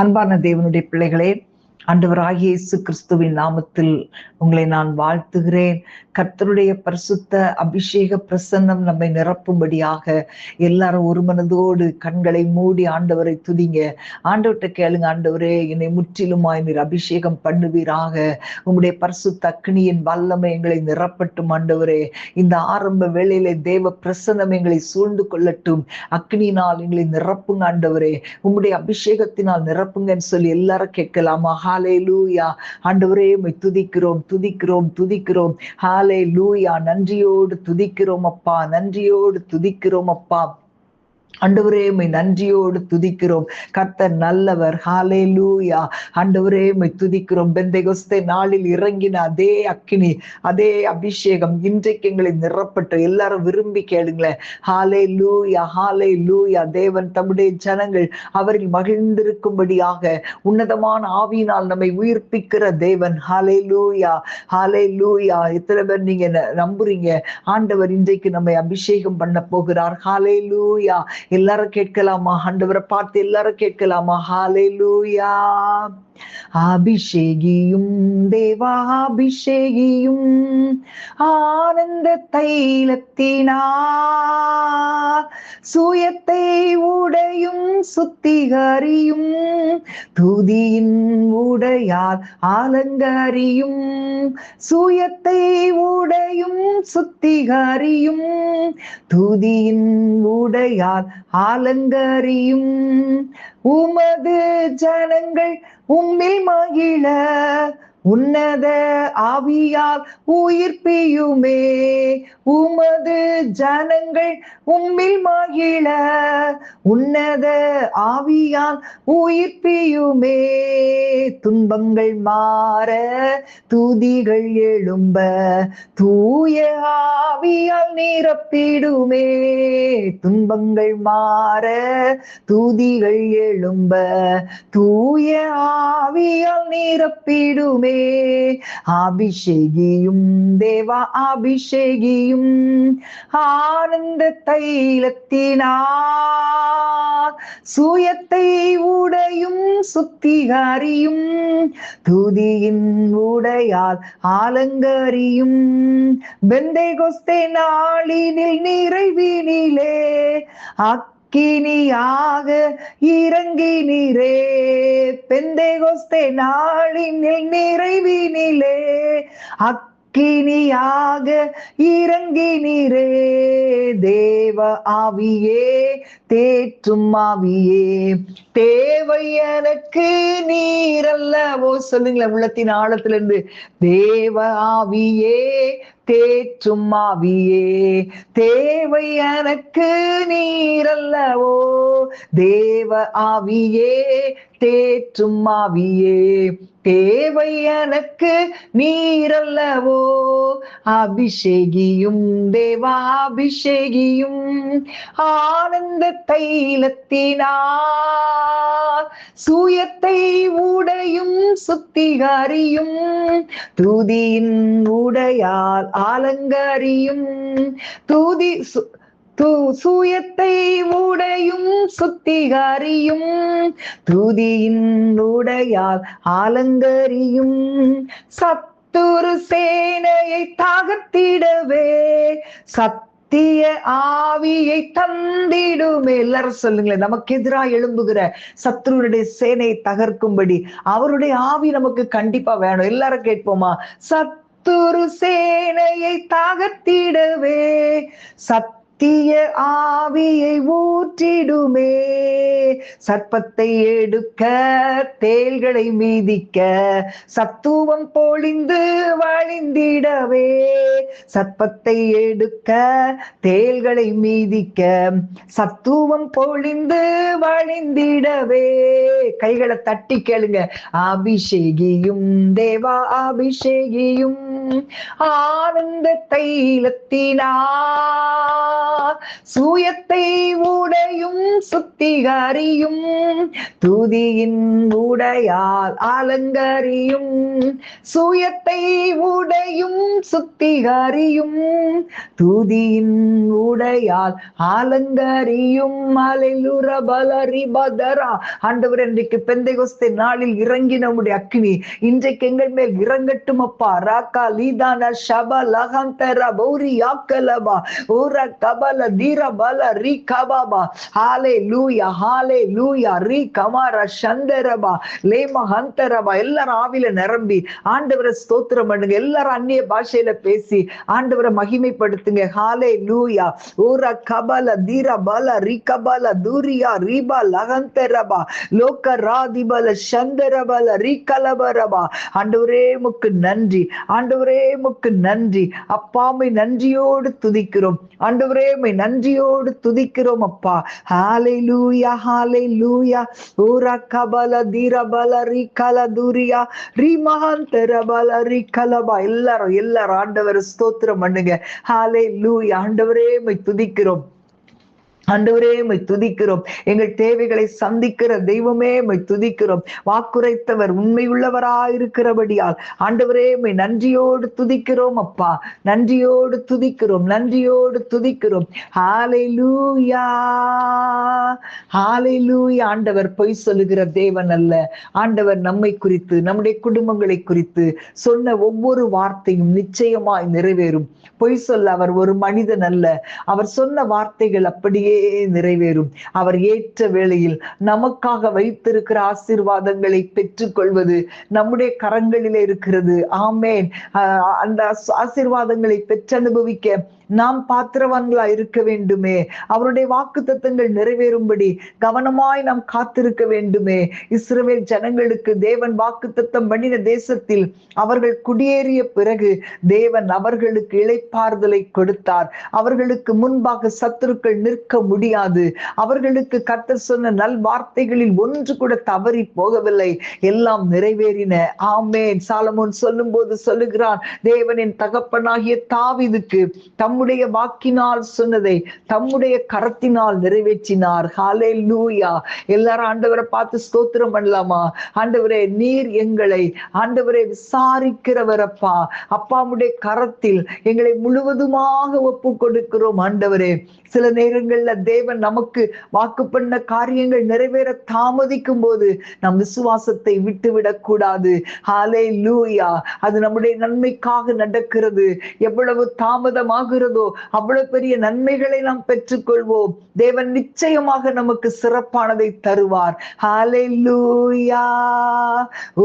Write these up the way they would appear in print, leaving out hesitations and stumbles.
அன்பான தேவனுடைய பிள்ளைகளே, ஆண்டவராகிய இயேசு கிறிஸ்துவின் நாமத்தில் உங்களை நான் வாழ்த்துகிறேன். கர்த்தருடைய பரிசுத்த அபிஷேக பிரசன்னம் நம்மை நிரப்பும்படியாக எல்லாரும் ஒரு மனதோடு கண்களை மூடி ஆண்டவரை துதிங்க. ஆண்டவர்கிட்ட கேளுங்க, ஆண்டவரே என்னை முற்றிலுமாய் நீர் அபிஷேகம் பண்ணுவீராக. உம்முடைய பரிசுத்த அக்னியின் வல்லமை எங்களை நிரப்பட்டும் ஆண்டவரே. இந்த ஆரம்ப வேளையிலே தேவ பிரசன்னம் எங்களை சூழ்ந்து கொள்ளட்டும். அக்னியினால் எங்களை நிரப்புங்க ஆண்டவரே. உம்முடைய அபிஷேகத்தினால் நிரப்புங்கன்னு சொல்லி எல்லாரும் கேட்கலாமா? ஹல்லேலூயா. ஆண்டவரே உம்மை துதிக்கிறோம் துதிக்கிறோம் துதிக்கிறோம். ஹல்லேலூயா. நன்றியோடு துதிக்கிறோம் அப்பா, நன்றியோடு துதிக்கிறோம் அப்பா. ஆண்டவரே உம்மை நன்றியோடு துதிக்கிறோம். கர்த்தர் நல்லவர். ஹல்லேலூயா. ஆண்டவரே உம்மை துதிக்கிறோம். பெந்தெகொஸ்தே நாளில் இறங்கின அதே அக்கினி, அதே அபிஷேகம் இன்றைக்கு எங்களை நிரப்பட்டு எல்லாரும் விரும்பி கேளுங்களேன். ஹல்லேலூயா ஹல்லேலூயா. தேவன் தம்முடைய ஜனங்கள் அவரில் மகிழ்ந்திருக்கும்படியாக உன்னதமான ஆவியினால் நம்மை உயிர்ப்பிக்கிற தேவன். ஹல்லேலூயா ஹல்லேலூயா. எத்தனை பேர் நீங்க நம்புறீங்க ஆண்டவர் இன்றைக்கு நம்மை அபிஷேகம் பண்ண போகிறார்? ஹல்லேலூயா. எல்லாரும் கேட்கலாமா? ஆண்டவரை பார்த்து எல்லாரும் கேட்கலாமா? ஹல்லேலூயா. அபிஷேகியும் தேவா அபிஷேகியும் ஆனந்த தைலத்தினார் சுயத்தை உடையும் சுத்திகரியும் துதியின் உடையால் அலங்கரியும் சுயத்தை உடையும் சுத்திகரியும் துதியின் உடையால் அலங்கரியும் உமது ஜனங்கள் உம்மில் மகிழ உன்னத ஆவியால் உயிர்ப்பியுமே. உமது ஜனங்கள் உம்மில் மகிழ உன்னத ஆவியால் உயிர்ப்பியுமே. துன்பங்கள் மாற துதிகள் எழும்ப தூய ஆவியால் நிரப்பிடுமே. துன்பங்கள் மாற துதிகள் எழும்ப தூய ஆவியால் நிரப்பிடுமே. அபிஷேகியும் தேவா அபிஷேகியும் ஆனந்த தைலத்தினார் சுயத்தை உடையும் சுத்திகரியும் துதியின் உடையால் அலங்கரியும் பெந்தெகொஸ்தே நாளினில் நிறைவினிலே அக்கினியாக இறங்கினீரே. பெந்தெகொஸ்தே நாளினில் நிறைவினிலே அக்கினியாக இறங்கினீரே. தேவ ஆவியே தேற்றும் ஆவியே தேவை எனக்கு நீரல்லவோ. சொல்லுங்களேன் உள்ளத்தின் ஆழத்திலிருந்து. தேவ ஆவியே தேற்றும் ஆவியே தேவை எனக்கு நீரல்லவோ. தேவ ஆவியே தேற்றும் ஆவியே தேவை எனக்கு நீரல்லவோ. அபிஷேகியும் தேவா அபிஷேகியும் ஆனந்த தைலத்தினார் சுயத்தை உடையும் சுத்திகரியும் துதியின் உடையால் அலங்கரியும் துதி சுயத்தை உடையும் சுத்திகரியும் துதியின் உடையால் அலங்கரியும் சத்துரு சேனையை தகர்த்திடவே சத்திய ஆவியை தந்திடுமே. எல்லாரும் சொல்லுங்களேன். நமக்கு எதிராக எழும்புகிற சத்துருடைய சேனையை தகர்க்கும்படி அவருடைய ஆவி நமக்கு கண்டிப்பா வேணும். எல்லாரும் கேட்போமா? சத்துரு சேனையை தகர்த்திடவே சத்திய ஆவியை ஊற்றிடுமே. சர்ப்பத்தை எடுக்க தேள்களை மீதிக்க சத்துவம் பொழிந்து வழிந்திடவே. சர்ப்பத்தை எடுக்க தேள்களை மீதிக்க சத்துவம் பொழிந்து வழிந்திடவே. கைகளை தட்டி கேளுங்க. அபிஷேகியும் தேவா அபிஷேகியும் ஆனந்த தைலத்தினார் சூயத்தை உடையும் சுத்திகரியும் துதியின் உடையால் அலங்கரியும் சூயத்தை உடையும் சுத்திகரியும் துதியின் உடையால் அலங்கரியும் அல்லேலூயா பலரி பதரா. ஆண்டவர், இன்றைக்கு பெந்தைகொஸ்தே நாளில் இறங்கி நம்முடைய அக்கினி இன்றைக்கு எங்கள் மேல் இறங்கட்டும் அப்பா. ராக்கா லீதான ஷபா லகந்தரா பௌரி யாக்கலபா ஊரா கபல தீர பல ரீ கபாபா. ஹalleluya ஹalleluya ரீ கமாரா சந்தரபா லேமா ஹந்தரபா. எல்லாரும் ஆவில நிரம்பி ஆண்டவரை ஸ்தோத்திரம் பண்ணுங்க. எல்லாரும் அந்நிய பாஷையில பேசி ஆண்டவரை மகிமைப்படுத்துங்க. ஹalleluya ஊரா கபல தீர பல ரீ கபல தூரியா ரீபா லகந்தரபா லோக ராதிபல சந்தரபல ரீ கலபரபா. ஆண்டவரே முக்கு நன்றி, ஆண்டவரே முக்கு நன்றி அப்பா. மை நன்றியோடு துதிக்கிறோம் ஆண்டவரே, மை நன்றியோடு துதிக்கிறோம் அப்பா. ஹalleluya ஹalleluya ஊரா கபல தீர பல ரீ கல தூரியா ரீ மகாந்தர பல ரீ கலபா. எல்லாரும் ஆண்டவரை ஸ்தோத்திரம் பண்ணுங்க. ஹalleluya. ஆண்டவரே மை துதிக்கிறோம், ஆண்டவரே மை துதிக்கிறோம். எங்கள் தேவைகளை சந்திக்கிற தெய்வமே மை துதிக்கிறோம். வாக்குரைத்தவர் உண்மையுள்ளவராயிருக்கிறபடியால் ஆண்டவரே மை நன்றியோடு துதிக்கிறோம் அப்பா. நன்றியோடு துதிக்கிறோம், நன்றியோடு துதிக்கிறோம். ஹalleluya ஹalleluya. ஆண்டவர் பொய் சொல்லுகிற தேவன் அல்ல. ஆண்டவர் நம்மை குறித்து, நம்முடைய குடும்பங்களை குறித்து சொன்ன ஒவ்வொரு வார்த்தையும் நிச்சயமாய் நிறைவேறும். பொய் சொல்ல அவர் ஒரு மனிதன் அல்ல. அவர் சொன்ன வார்த்தைகள் அப்படியே நிறைவேறும். அவர் ஏற்ற வேளையில் நமக்காக வைத்திருக்கிற ஆசீர்வாதங்களை பெற்றுக்கொள்வது நம்முடைய கரங்களிலே இருக்கிறது. ஆமேன். அந்த ஆசீர்வாதங்களை பெற்றனுபவிக்க நாம் பாத்திரவான்களா இருக்க வேண்டுமே. அவருடைய வாக்குத்தத்தங்கள் நிறைவேறும்படி கவனமாய் நாம் காத்திருக்க வேண்டுமே. இஸ்ரவேல் ஜனங்களுக்கு தேவன் வாக்குத்தத்தம் பண்ணின தேசத்தில் அவர்கள் குடியேறிய பிறகு தேவன் அவர்களுக்கு இளைப்பாறுதலை கொடுத்தார். அவர்களுக்கு முன்பாக சத்துருக்கள் நிற்க முடியாது. அவர்களுக்கு கர்த்தர் சொன்ன நல் வார்த்தைகளில் ஒன்று கூட தவறி போகவில்லை. எல்லாம் நிறைவேறின. ஆமேன். சாலமோன் சொல்லும் போது சொல்லுகிறான், தேவனின் தகப்பனாகிய தாவீதுக்கு தம்முடைய வாக்கினால் சொன்னதை தம்முடைய கரத்தினால் நிறைவேற்றினார். ஹalleluya. எல்லாரும் ஆண்டவரை பார்த்து ஸ்தோத்திரம் பண்ணலாமா? ஆண்டவரே, நீர் எங்களை ஆண்டவரை விசாரிக்கிறவரப்பா. அப்பாவுடைய கரத்தில் எங்களை முழுவதுமாக ஒப்பு கொடுக்கிறோம். ஆண்டவரே, சில நேரங்கள்ல தேவன் நமக்கு வாக்கு பண்ண காரியங்கள் நிறைவேற தாமதிக்கும் போது நம் விசுவாசத்தை விட்டுவிடக் கூடாது. ஹalleluya. அது நம்முடைய நன்மைக்காக நடக்கிறது. எவ்வளவு தாமதமாகிறதோ அவ்வளவு பெரிய நன்மைகளை நாம் பெற்றுக்கொள்வோம். தேவன் நிச்சயமாக நமக்கு சிறப்பானதை தருவார். ஹalleluya.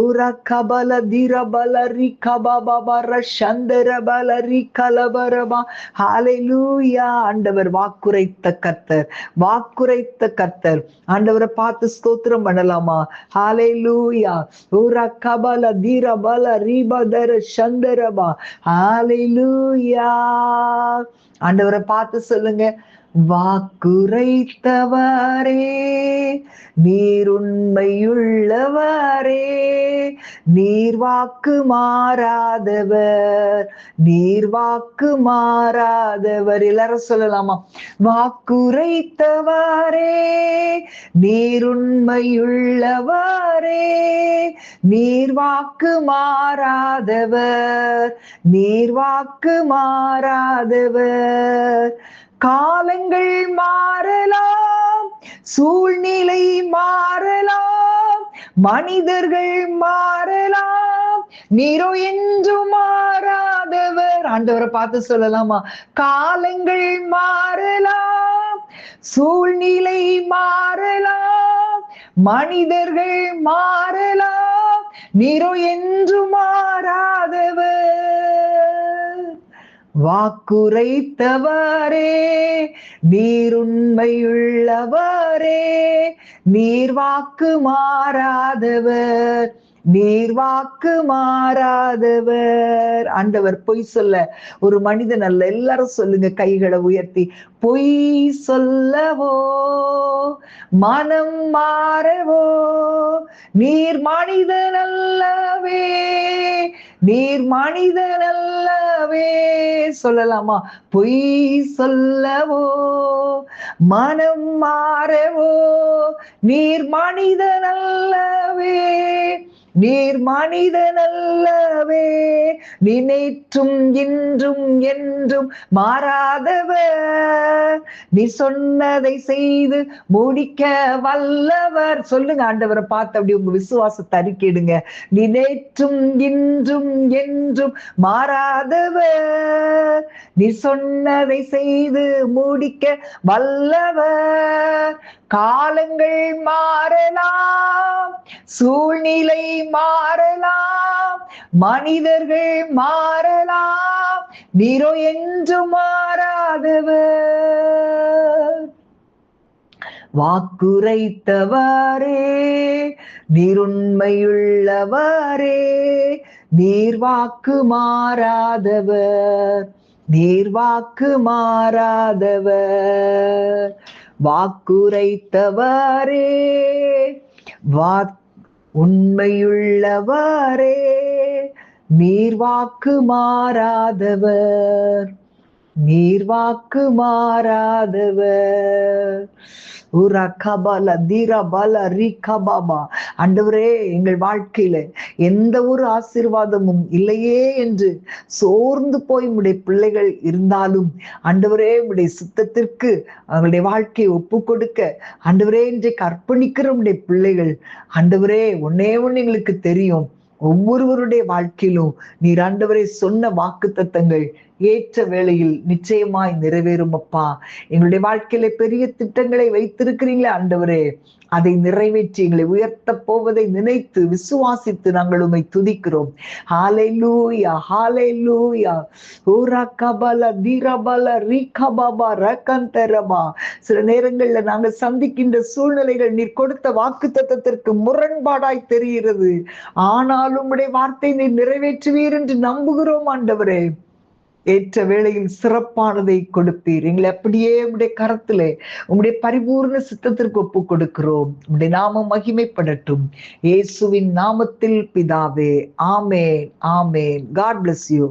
உரா கபல திரபல ரி கபபபர சந்தர பல ரி கலபரபா. ஹalleluya. ஆண்டவர் வாக்குரைத்த கர்த்தர், வாக்குரைத்த கர்த்தர். ஆண்டவரை பார்த்து ஸ்தோத்திரம் பண்ணலாமா? ஹalleluya. உரா கபல திரபல ரிபதர சந்தரபா. ஹalleluya. ஆண்டவரை பார்த்து சொல்லுங்க, வாக்குரைத்தவரே நீர் உண்மையுள்ளவரே, நீர் வாக்கு மாறாதவர், நீர் வாக்கு மாறாதவர். எல்லாரும் சொல்லலாமா? வாக்குரைத்தவரே நீர் உண்மையுள்ளவரே, நீர் வாக்கு மாறாதவர், நீர் வாக்கு மாறாதவர். காலங்கள் மாறலாம், சூழ்நிலை மாறலாம், மனிதர்கள் மாறலாம், நீரோ என்றும் மாறாதவர். ஆண்டவரை பார்த்து சொல்லலாமா? காலங்கள் மாறலாம், சூழ்நிலை மாறலாம், மனிதர்கள் மாறலாம், நீரோ என்றும் மாறாதவர். வாக்குரைத்தவரே நீர் உண்மையுள்ளவரே, நீர் வாக்கு மாறாதவர், நீர் வாக்கு மாறாதவர். ஆண்டவர் பொய் சொல்ல ஒரு மனிதன் அல்ல. எல்லாரும் சொல்லுங்க கைகளை உயர்த்தி, பொய் சொல்லவோ மனம் மாறவோ நீர் மனிதன் அல்லவே, நீர் மனிதன் அல்லவே. சொல்லலாமா? பொய் சொல்லவோ மனம் மாறவோ நீர் மனிதனல்லவே, நீர் மனிதனல்லவே, நீ நேற்றும் இன்றும் என்றும் மாறாதவர், நீ சொன்னதை செய்து முடிக்க வல்லவர். சொல்லுங்க ஆண்டவரை பார்த்து அப்படி உங்க விசுவாசத்தை அறிக்கையிடுங்க. நீ நேற்றும் இன்றும் என்றும் மாறாதவர், நீ சொன்னதை செய்து முடிக்க வல்லவர். காலங்கள் மாறலாம், சூழ்நிலை மாறலாம், மனிதர்கள் மாறலாம், நீரோ என்றும் மாறாதவர். வாக்குரைத்தவரே நீர் உண்மையுள்ளவரே, நீர் வாக்கு மாறாதவர், நீர் வாக்கு மாறாதவர். வாக்குரைத்தவரே உண்மையுள்ளவரே, நீர் வாக்கு மாறாதவர், நீர் வாக்கு மாறாதவர். ஆண்டவரே, எங்கள் வாழ்க்கையில எந்த ஒரு ஆசீர்வாதமும் இல்லையே என்று சோர்ந்து போய் உடைய பிள்ளைகள் இருந்தாலும் ஆண்டவரே, உடைய சித்தத்திற்கு அவங்களுடைய வாழ்க்கையை ஒப்பு கொடுக்க ஆண்டவரே இன்றைக்கு அர்ப்பணிக்கிற உடைய பிள்ளைகள், ஆண்டவரே ஒன்னே ஒண்ணு எங்களுக்கு தெரியும், ஒவ்வொருவருடைய வாழ்க்கையிலும் நீர் ஆண்டவரே சொன்ன வாக்குத்தத்தங்கள் ஏற்ற வேளையில் நிச்சயமாய் நிறைவேறும். அப்பா, எங்களுடைய வாழ்க்கையில பெரிய திட்டங்களை வைத்திருக்கிறீங்களே ஆண்டவரே, அதை நிறைவேற்றி எங்களை உயர்த்த போவதை நினைத்து விசுவாசித்து நாங்கள் உம்மை துதிக்கிறோம். ஹalleluya, ஹalleluya. ஓரகபல தீரபல ரிகபபா ரகந்தரமா. சில நேரங்கள்ல நாங்கள் சந்திக்கின்ற சூழ்நிலைகள் நீர் கொடுத்த வாக்குத்தத்தத்திற்கு முரண்பாடாய் தெரிகிறது. ஆனாலும் உம்முடைய வார்த்தை நீர் நிறைவேற்றுவீர் என்று நம்புகிறோம் ஆண்டவரே. ஏற்ற வேளையில் சிறப்பானதை கொடுப்பீர். எங்களை அப்படியே உம்முடைய கரத்திலே உம்முடைய பரிபூர்ண சித்தத்திற்கு ஒப்பு கொடுக்கிறோம். உம்முடைய நாமம் மகிமைப்படட்டும். இயேசுவின் நாமத்தில் பிதாவே, ஆமென், ஆமென். God bless you.